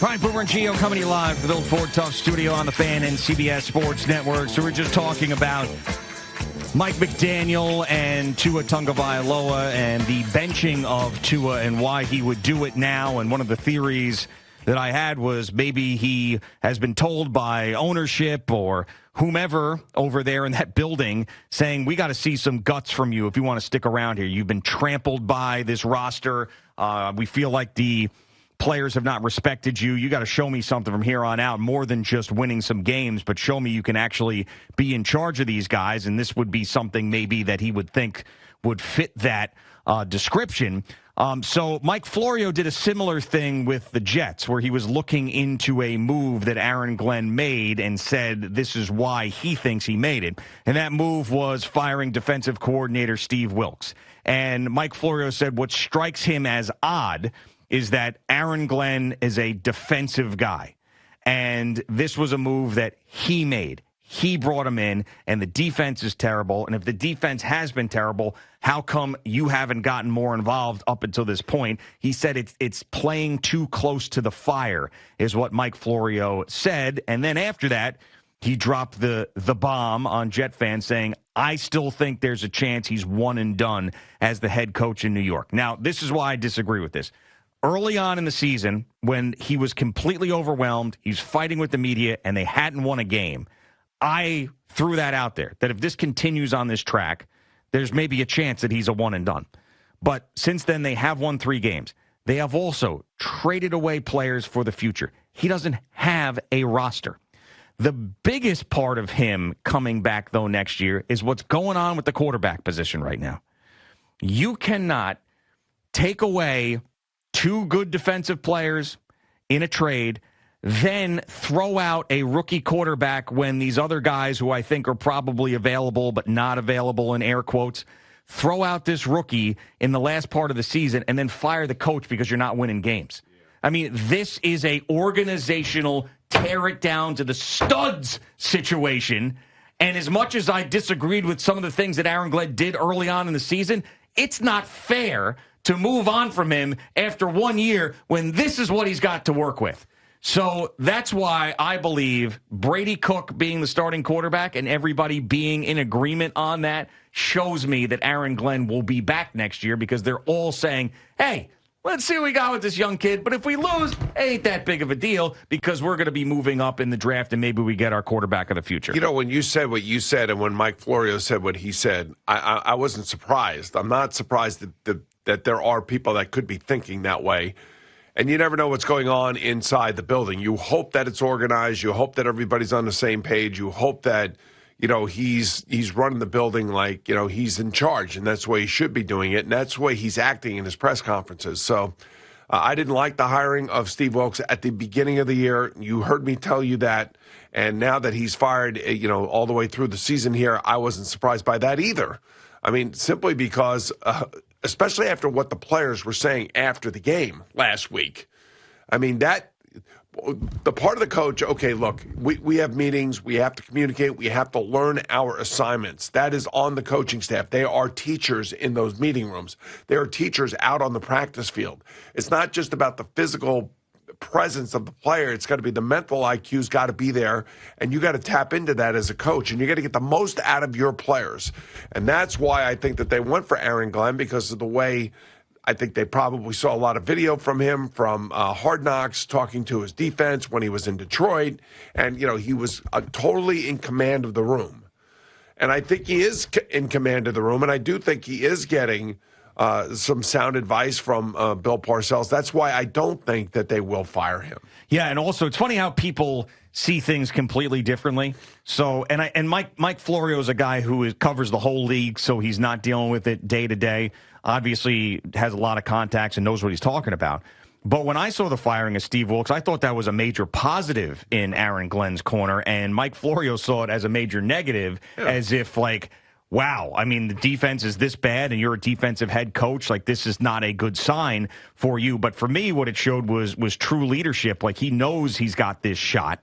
All right, Boomer and Gio coming to you live from the Old Ford Tough studio on the Fan and CBS Sports Network. So we're just talking about Mike McDaniel and Tua Tagovailoa and the benching of Tua and why he would do it now. And one of the theories that I had was maybe he has been told by ownership or whomever over there in that building saying, we got to see some guts from you if you want to stick around here. You've been trampled by this roster. We feel like the players have not respected you. You got to show me something from here on out, more than just winning some games, but show me you can actually be in charge of these guys. And this would be something maybe that he would think would fit that description. So Mike Florio did a similar thing with the Jets, where he was looking into a move that Aaron Glenn made and said this is why he thinks he made it. And that move was firing defensive coordinator Steve Wilks. And Mike Florio said what strikes him as odd is that Aaron Glenn is a defensive guy. And this was a move that he made. He brought him in, and the defense is terrible. And if the defense has been terrible, how come you haven't gotten more involved up until this point? He said it's playing too close to the fire, is what Mike Florio said. And then after that, he dropped the bomb on Jet fans saying, I still think there's a chance he's one and done as the head coach in New York. Now, this is why I disagree with this. Early on in the season, when he was completely overwhelmed, he's fighting with the media, and they hadn't won a game, I threw that out there, that if this continues on this track, there's maybe a chance that he's a one and done. But since then, they have won 3 games. They have also traded away players for the future. He doesn't have a roster. The biggest part of him coming back, though, next year is what's going on with the quarterback position right now. You cannot take away 2 good defensive players in a trade, then throw out a rookie quarterback when these other guys who I think are probably available but not available in air quotes, throw out this rookie in the last part of the season and then fire the coach because you're not winning games. I mean, this is a organizational tear it down to the studs situation. And as much as I disagreed with some of the things that Aaron Glenn did early on in the season, it's not fair to move on from him after 1 year when this is what he's got to work with. So that's why I believe Brady Cook being the starting quarterback and everybody being in agreement on that shows me that Aaron Glenn will be back next year, because they're all saying, hey, let's see what we got with this young kid. But if we lose, it ain't that big of a deal, because we're going to be moving up in the draft and maybe we get our quarterback of the future. You know, when you said what you said and when Mike Florio said what he said, I wasn't surprised. I'm not surprised that there are people that could be thinking that way. And you never know what's going on inside the building. You hope that it's organized. You hope that everybody's on the same page. You hope that, you know, he's running the building like, you know, he's in charge, and that's the way he should be doing it, and that's the way he's acting in his press conferences. So I didn't like the hiring of Steve Wilks at the beginning of the year. You heard me tell you that. And now that he's fired, you know, all the way through the season here, I wasn't surprised by that either. I mean, simply because especially after what the players were saying after the game last week. I mean, that the part of the coach, okay, look, we have meetings, we have to communicate, we have to learn our assignments. That is on the coaching staff. They are teachers in those meeting rooms. They are teachers out on the practice field. It's not just about the physical presence of the player. It's got to be the mental IQ's got to be there, and you got to tap into that as a coach, and you got to get the most out of your players. And that's why I think that they went for Aaron Glenn, because of the way I think they probably saw a lot of video from him from Hard Knocks, talking to his defense when he was in Detroit, and you know, he was totally in command of the room. And I think he is in command of the room, and I do think he is getting some sound advice from Bill Parcells. That's why I don't think that they will fire him. Yeah, and also it's funny how people see things completely differently. So, and Mike Florio is a guy who covers the whole league, so he's not dealing with it day to day. Obviously, has a lot of contacts and knows what he's talking about. But when I saw the firing of Steve Wilks, I thought that was a major positive in Aaron Glenn's corner, and Mike Florio saw it as a major negative, as if like, wow, I mean, the defense is this bad and you're a defensive head coach. Like, this is not a good sign for you. But for me, what it showed was true leadership. Like, he knows he's got this shot.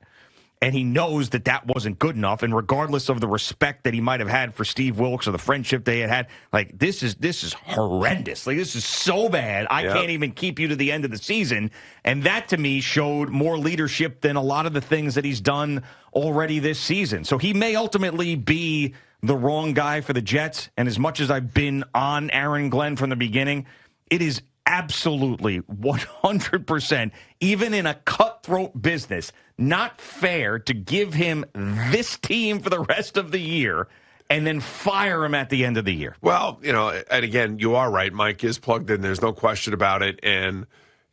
And he knows that that wasn't good enough. And regardless of the respect that he might have had for Steve Wilkes or the friendship they had, like, this is horrendous. Like, this is so bad. I can't even keep you to the end of the season. And that, to me, showed more leadership than a lot of the things that he's done already this season. So he may ultimately be the wrong guy for the Jets. And as much as I've been on Aaron Glenn from the beginning, it is absolutely 100%, even in a cutthroat business, not fair to give him this team for the rest of the year and then fire him at the end of the year. Well, and again, you are right. Mike is plugged in. There's no question about it. And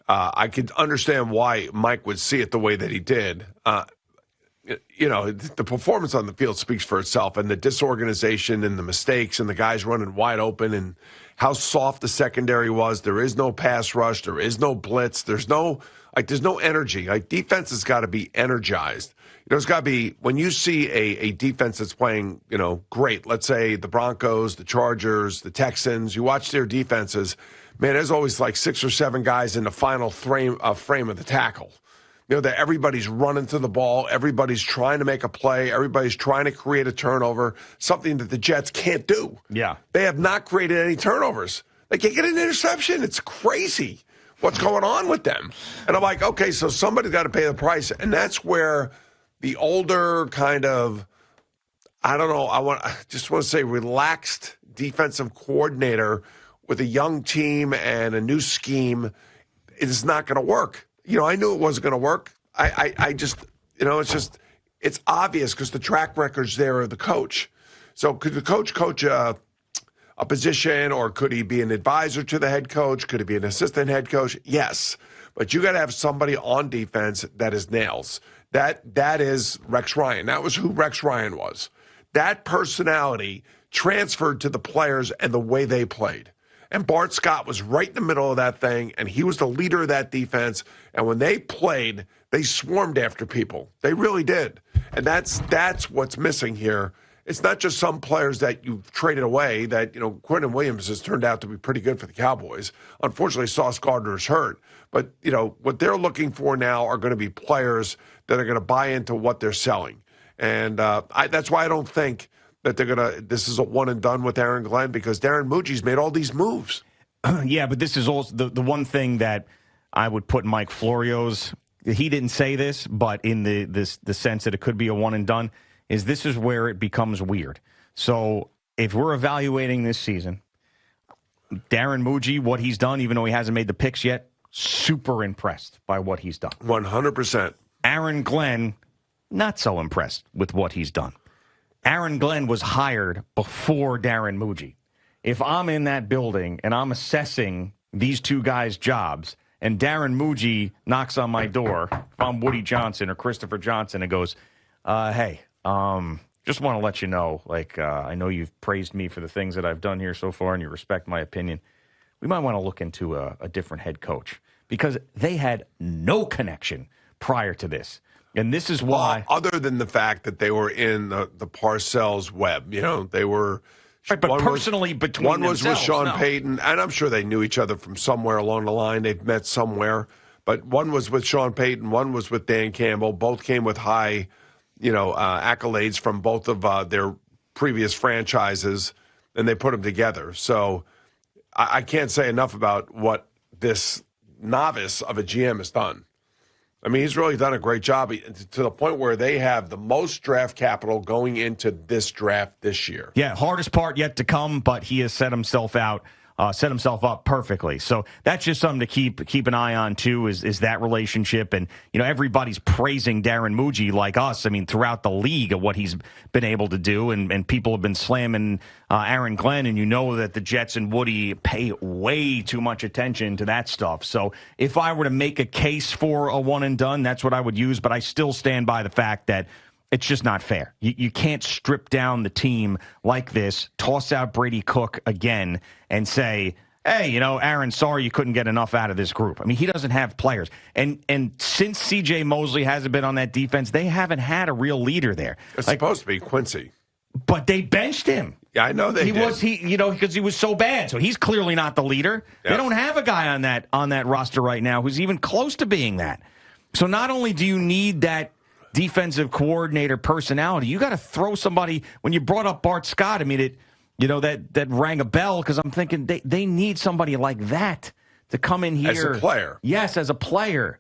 I could understand why Mike would see it the way that he did. The performance on the field speaks for itself, and the disorganization and the mistakes and the guys running wide open and how soft the secondary was. There is no pass rush. There is no blitz. There's no energy. Like, defense has got to be energized. There's got to be, when you see a defense that's playing, great, let's say the Broncos, the Chargers, the Texans, you watch their defenses, man, there's always like 6 or 7 guys in the final frame of the tackle. That everybody's running to the ball, everybody's trying to make a play, everybody's trying to create a turnover, something that the Jets can't do. Yeah. They have not created any turnovers. They can't get an interception. It's crazy what's going on with them. And I'm like, okay, so somebody's got to pay the price. And that's where the older kind of, I don't know, I just want to say relaxed defensive coordinator with a young team and a new scheme is not going to work. I knew it wasn't going to work. I just, it's obvious because the track record's there of the coach. So could the coach a position, or could he be an advisor to the head coach? Could he be an assistant head coach? Yes. But you got to have somebody on defense that is nails. That is Rex Ryan. That was who Rex Ryan was. That personality transferred to the players and the way they played. And Bart Scott was right in the middle of that thing, and he was the leader of that defense. And when they played, they swarmed after people. They really did. And that's what's missing here. It's not just some players that you've traded away that, Quentin Williams has turned out to be pretty good for the Cowboys. Unfortunately, Sauce Gardner's hurt. But, what they're looking for now are going to be players that are going to buy into what they're selling. And that's why I don't think that this is a one and done with Aaron Glenn, because Darren Muji's made all these moves. Yeah, but this is also the one thing that I would put Mike Florio's, he didn't say this, but in the sense that it could be a one and done, is this is where it becomes weird. So if we're evaluating this season, Darren Muji, what he's done, even though he hasn't made the picks yet, super impressed by what he's done. 100%. Aaron Glenn, not so impressed with what he's done. Aaron Glenn was hired before Darren Muji. If I'm in that building and I'm assessing these two guys' jobs, and Darren Muji knocks on my door, if I'm Woody Johnson or Christopher Johnson, and goes, hey, just want to let you know, I know you've praised me for the things that I've done here so far and you respect my opinion. We might want to look into a different head coach, because they had no connection prior to this. And this is why. Other than the fact that they were in the Parcells web, they were. Right, but personally, between one was with themselves, Sean Payton, and I'm sure they knew each other from somewhere along the line. They've met somewhere. But one was with Sean Payton, one was with Dan Campbell. Both came with high, accolades from both of their previous franchises, and they put them together. So I can't say enough about what this novice of a GM has done. I mean, he's really done a great job to the point where they have the most draft capital going into this draft this year. Yeah, hardest part yet to come, but he has set himself up perfectly. So that's just something to keep an eye on too. Is that relationship, and everybody's praising Darren Muji like us. I mean, throughout the league of what he's been able to do, and people have been slamming Aaron Glenn, and that the Jets and Woody pay way too much attention to that stuff. So if I were to make a case for a one and done, that's what I would use. But I still stand by the fact that it's just not fair. You can't strip down the team like this, toss out Brady Cook again, and say, hey, Aaron, sorry you couldn't get enough out of this group. I mean, he doesn't have players. And since C.J. Mosley hasn't been on that defense, they haven't had a real leader there. It's supposed to be Quincy. But they benched him. Yeah, I know they did. Because he was so bad. So he's clearly not the leader. Yep. They don't have a guy on that roster right now who's even close to being that. So not only do you need that defensive coordinator personality. You got to throw somebody. When you brought up Bart Scott, I mean, that rang a bell because I'm thinking they need somebody like that to come in here. As a player. Yes, as a player.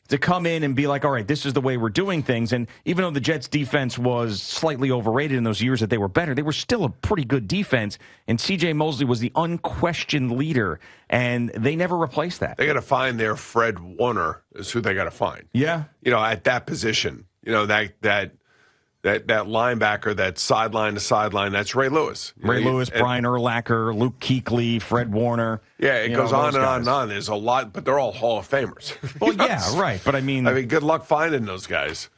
To come in and be like, all right, this is the way we're doing things. And even though the Jets' defense was slightly overrated in those years that they were better, they were still a pretty good defense. And C.J. Mosley was the unquestioned leader, and they never replaced that. They got to find their Fred Warner is who they got to find. Yeah. At that position, that linebacker, that sideline to sideline, that's Ray Lewis. Ray Lewis, Brian Urlacher, Luke Kuechly, Fred Warner. Yeah, it goes on and on and on. There's a lot, but they're all Hall of Famers. Well, yeah, right. But I mean, good luck finding those guys.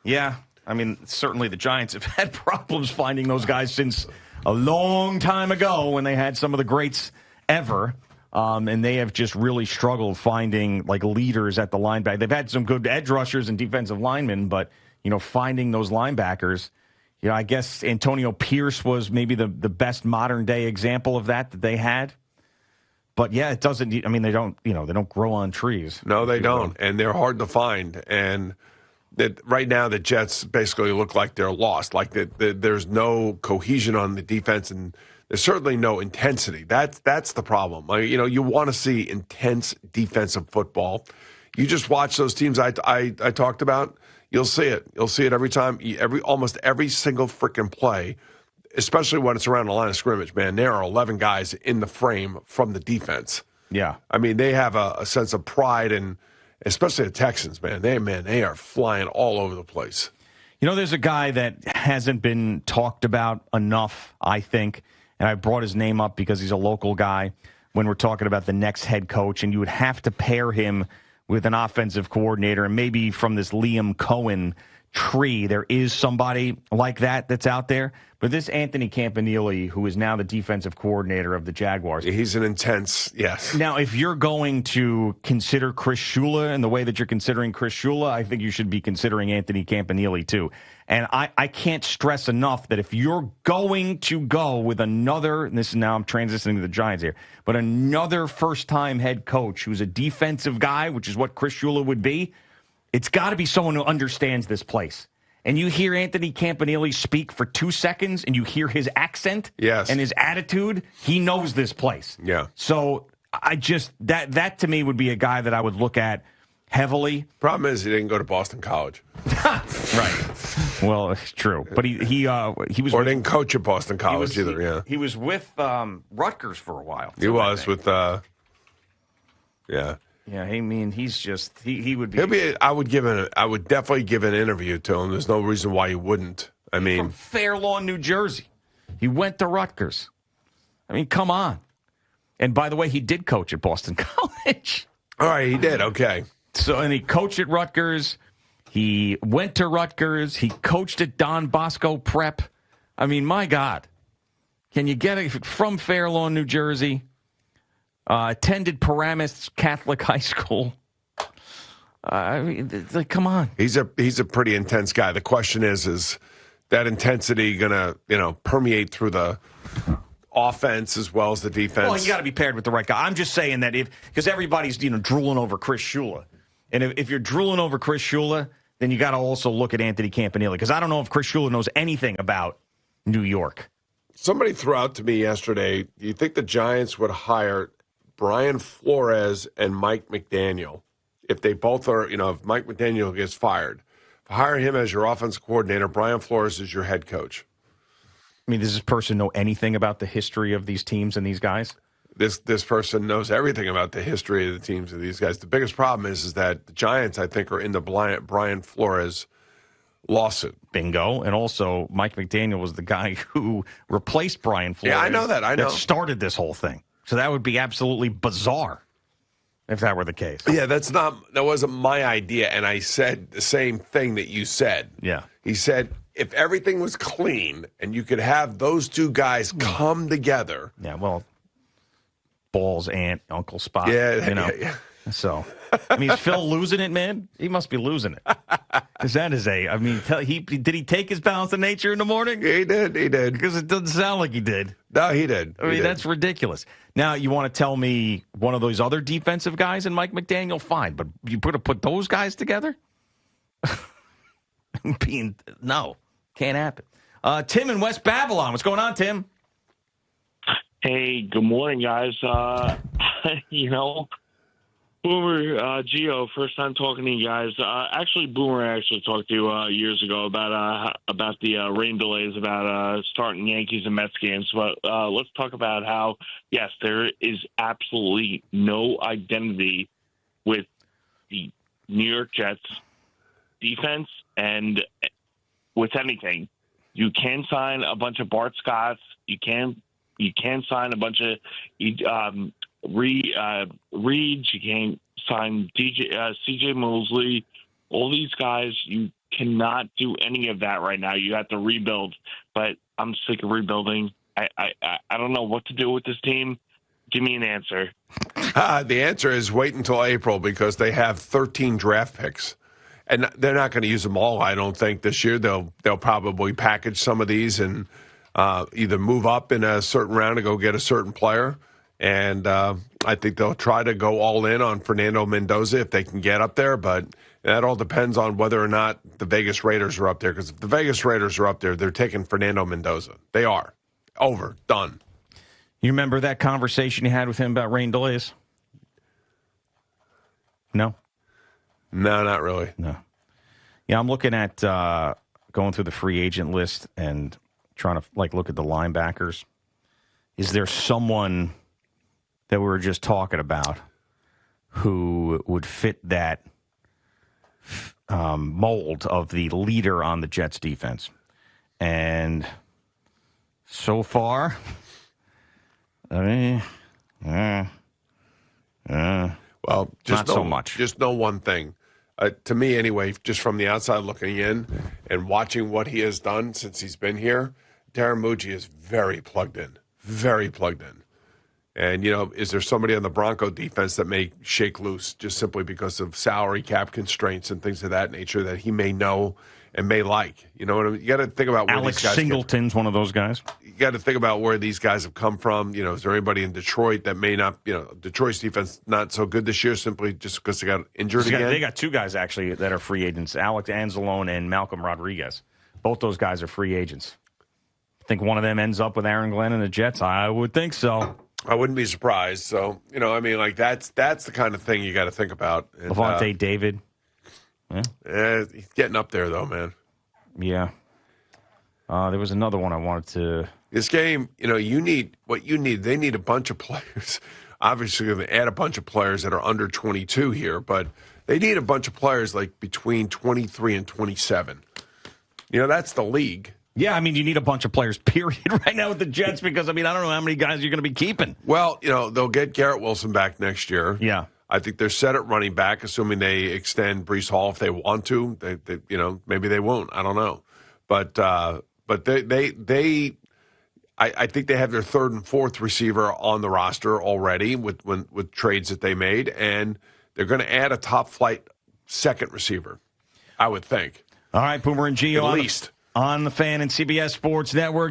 Yeah. I mean, certainly the Giants have had problems finding those guys since a long time ago when they had some of the greats ever. And they have just really struggled finding like leaders at the linebacker. They've had some good edge rushers and defensive linemen, but finding those linebackers, I guess Antonio Pierce was maybe the best modern day example of that they had. But yeah, it doesn't. I mean, they don't grow on trees. No, they don't, and they're hard to find. And that right now, the Jets basically look like they're lost. Like there's no cohesion on the defense, and there's certainly no intensity. That's the problem. You want to see intense defensive football. You just watch those teams I talked about. You'll see it. You'll see it every time, almost every single freaking play, especially when it's around the line of scrimmage, man. There are 11 guys in the frame from the defense. Yeah. I mean, they have a sense of pride, and especially the Texans, man. They are flying all over the place. There's a guy that hasn't been talked about enough, I think, and I brought his name up because he's a local guy when we're talking about the next head coach, and you would have to pair him with an offensive coordinator, and maybe from this Liam Cohen tree, there is somebody like that's out there. But this Anthony Campanile, who is now the defensive coordinator of the Jaguars. He's an intense, yes. Now, if you're going to consider Chris Shula in the way that you're considering Chris Shula, I think you should be considering Anthony Campanile too. And I can't stress enough that if you're going to go with another, and this is now I'm transitioning to the Giants here, but another first-time head coach who's a defensive guy, which is what Chris Shula would be, it's got to be someone who understands this place. And you hear Anthony Campanile speak for 2 seconds, and you hear his accent and his attitude, he knows this place. Yeah. So I just, that to me would be a guy that I would look at heavily. Problem is he didn't go to Boston College. Right. Well, it's true. But he was... Or didn't coach at Boston College either, yeah. He was with Rutgers for a while. He was with, yeah. Yeah, I mean, he's just he would be. I would definitely give an interview to him. There's no reason why you wouldn't. I mean, from Fair Lawn, New Jersey, he went to Rutgers. I mean, come on. And by the way, he did coach at Boston College. All right, he did. Okay. So, and he coached at Rutgers. He went to Rutgers. He coached at Don Bosco Prep. I mean, my God, can you get it from Fair Lawn, New Jersey? Attended Paramus Catholic High School. I mean, like, come on. He's a pretty intense guy. The question is that intensity going to permeate through the offense as well as the defense? Well, you got to be paired with the right guy. I'm just saying that because everybody's drooling over Chris Shula, and if you're drooling over Chris Shula, then you got to also look at Anthony Campanile, because I don't know if Chris Shula knows anything about New York. Somebody threw out to me yesterday, do you think the Giants would hire Brian Flores and Mike McDaniel if they both are, if Mike McDaniel gets fired? Hire him as your offensive coordinator. Brian Flores is your head coach. I mean, does this person know anything about the history of these teams and these guys? This person knows everything about the history of the teams of these guys. The biggest problem is that the Giants, I think, are in the Brian Flores lawsuit. Bingo. And also, Mike McDaniel was the guy who replaced Brian Flores. Yeah, I know that. I know. That started this whole thing. So that would be absolutely bizarre if that were the case. Yeah, that wasn't my idea, and I said the same thing that you said. Yeah. He said, if everything was clean and you could have those two guys come together. Yeah, well, Ball's aunt, Uncle Spot. Yeah. So, I mean, is Phil losing it, man? He must be losing it. Because that is did he take his balance of nature in the morning? Yeah, he did. Because it doesn't sound like he did. No, he did. I mean, that's ridiculous. Now, you want to tell me one of those other defensive guys and Mike McDaniel? Fine. But you put those guys together? No, can't happen. Tim in West Babylon. What's going on, Tim? Hey, good morning, guys. Boomer, Gio, first time talking to you guys. Boomer talked to you years ago about the rain delays, about starting Yankees and Mets games. But let's talk about how, yes, there is absolutely no identity with the New York Jets defense and with anything. You can sign a bunch of Bart Scotts. You can sign a bunch of Reeds. You can sign CJ Mosley. All these guys, you cannot do any of that right now. You have to rebuild. But I'm sick of rebuilding. I don't know what to do with this team. Give me an answer. The answer is wait until April because they have 13 draft picks. And they're not going to use them all, I don't think, this year. They'll probably package some of these and either move up in a certain round to go get a certain player. And I think they'll try to go all in on Fernando Mendoza if they can get up there. But that all depends on whether or not the Vegas Raiders are up there. Because if the Vegas Raiders are up there, they're taking Fernando Mendoza. They are. Over. Done. You remember that conversation you had with him about rain delays? No? No, not really. No. Yeah, I'm looking at going through the free agent list and trying to look at the linebackers. Is there someone that we were just talking about who would fit that mold of the leader on the Jets defense? And so far, I mean, well, just not so much. Just know one thing. To me, anyway, just from the outside looking in and watching what he has done since he's been here, Darren Mucci is very plugged in. Very plugged in. And, is there somebody on the Bronco defense that may shake loose just simply because of salary cap constraints and things of that nature that he may know and may like? You know what I mean? You got to think about where Alex these guys Singleton's one of those guys. You got to think about where these guys have come from. Is there anybody in Detroit that may not, Detroit's defense not so good this year simply just because they got injured again? They got two guys, actually, that are free agents, Alex Anzalone and Malcolm Rodriguez. Both those guys are free agents. Think one of them ends up with Aaron Glenn and the Jets? I would think so. I wouldn't be surprised. So, that's the kind of thing you got to think about. And, Levante David. Yeah. He's getting up there, though, man. Yeah. There was another one I wanted to. This game, they need a bunch of players. Obviously, going to add a bunch of players that are under 22 here, but they need a bunch of players between 23 and 27. That's the league. Yeah, you need a bunch of players, period, right now with the Jets because, I don't know how many guys you're going to be keeping. Well, they'll get Garrett Wilson back next year. Yeah. I think they're set at running back, assuming they extend Breece Hall if they want to. They maybe they won't. I don't know. But I think they have their third and fourth receiver on the roster already with trades that they made, and they're going to add a top-flight second receiver, I would think. All right, Boomer and Gio. At least. On the Fan and CBS Sports Network.